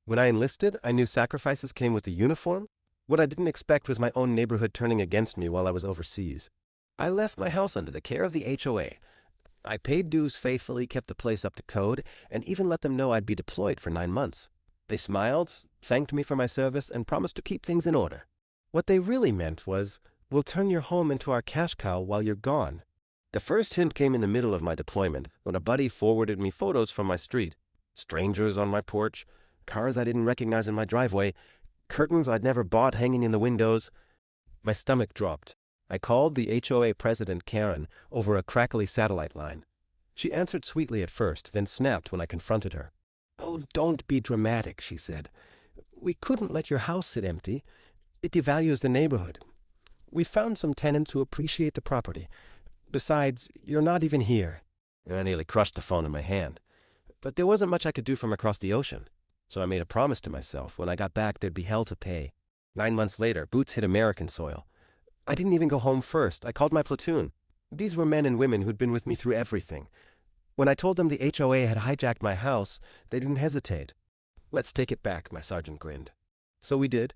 When I enlisted, I knew sacrifices came with a uniform. What I didn't expect was my own neighborhood turning against me while I was overseas. I left my house under the care of the HOA. I paid dues faithfully, kept the place up to code, and even let them know I'd be deployed for 9 months. They smiled, thanked me for my service, and promised to keep things in order. What they really meant was, we'll turn your home into our cash cow while you're gone. The first hint came in the middle of my deployment, when a buddy forwarded me photos from my street. Strangers on my porch, cars I didn't recognize in my driveway, curtains I'd never bought hanging in the windows. My stomach dropped. I called the HOA president, Karen, over a crackly satellite line. She answered sweetly at first, then snapped when I confronted her. "Oh, don't be dramatic," she said. "We couldn't let your house sit empty. It devalues the neighborhood. We found some tenants who appreciate the property. Besides, you're not even here." I nearly crushed the phone in my hand. But there wasn't much I could do from across the ocean. So I made a promise to myself. When I got back, there'd be hell to pay. 9 months later, boots hit American soil. I didn't even go home first. I called my platoon. These were men and women who'd been with me through everything. When I told them the HOA had hijacked my house, they didn't hesitate. "Let's take it back," my sergeant grinned. So we did.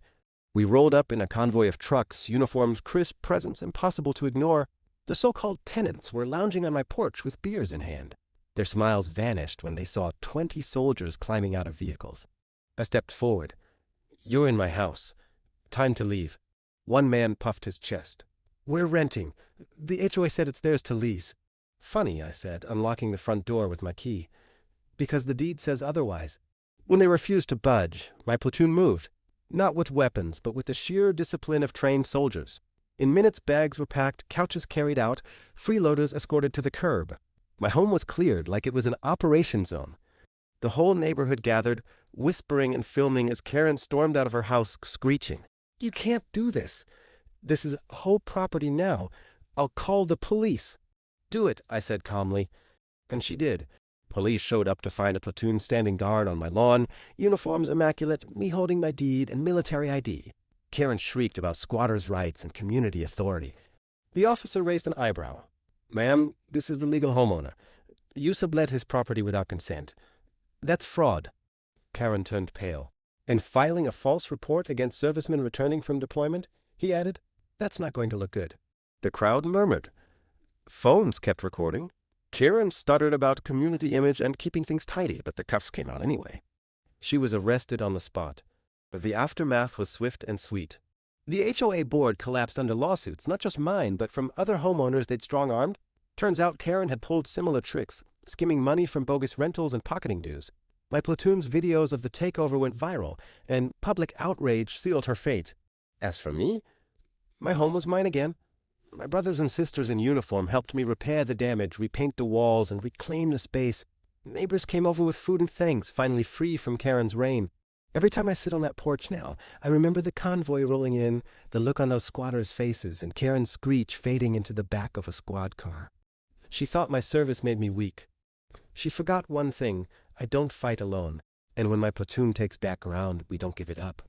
We rolled up in a convoy of trucks, uniforms, crisp presents impossible to ignore. The so-called tenants were lounging on my porch with beers in hand. Their smiles vanished when they saw 20 soldiers climbing out of vehicles. I stepped forward. "You're in my house. Time to leave." One man puffed his chest. "We're renting. The HOA said it's theirs to lease." "Funny," I said, unlocking the front door with my key. "Because the deed says otherwise." When they refused to budge, my platoon moved. Not with weapons, but with the sheer discipline of trained soldiers. In minutes, bags were packed, couches carried out, freeloaders escorted to the curb. My home was cleared like it was an operation zone. The whole neighborhood gathered, whispering and filming as Karen stormed out of her house, screeching. "You can't do this. This is whole property now. I'll call the police." "Do it," I said calmly. And she did. Police showed up to find a platoon standing guard on my lawn, uniforms immaculate, me holding my deed and military ID. Karen shrieked about squatters' rights and community authority. The officer raised an eyebrow. "Ma'am, this is the legal homeowner. You sublet his property without consent. That's fraud." Karen turned pale. "And filing a false report against servicemen returning from deployment?" he added. "That's not going to look good." The crowd murmured. Phones kept recording. Karen stuttered about community image and keeping things tidy, but the cuffs came out anyway. She was arrested on the spot. But the aftermath was swift and sweet. The HOA board collapsed under lawsuits, not just mine, but from other homeowners they'd strong-armed. Turns out Karen had pulled similar tricks, skimming money from bogus rentals and pocketing dues. My platoon's videos of the takeover went viral, and public outrage sealed her fate. As for me, my home was mine again. My brothers and sisters in uniform helped me repair the damage, repaint the walls, and reclaim the space. Neighbors came over with food and thanks, finally free from Karen's reign. Every time I sit on that porch now, I remember the convoy rolling in, the look on those squatters' faces, and Karen's screech fading into the back of a squad car. She thought my service made me weak. She forgot one thing: I don't fight alone. And when my platoon takes back ground, we don't give it up.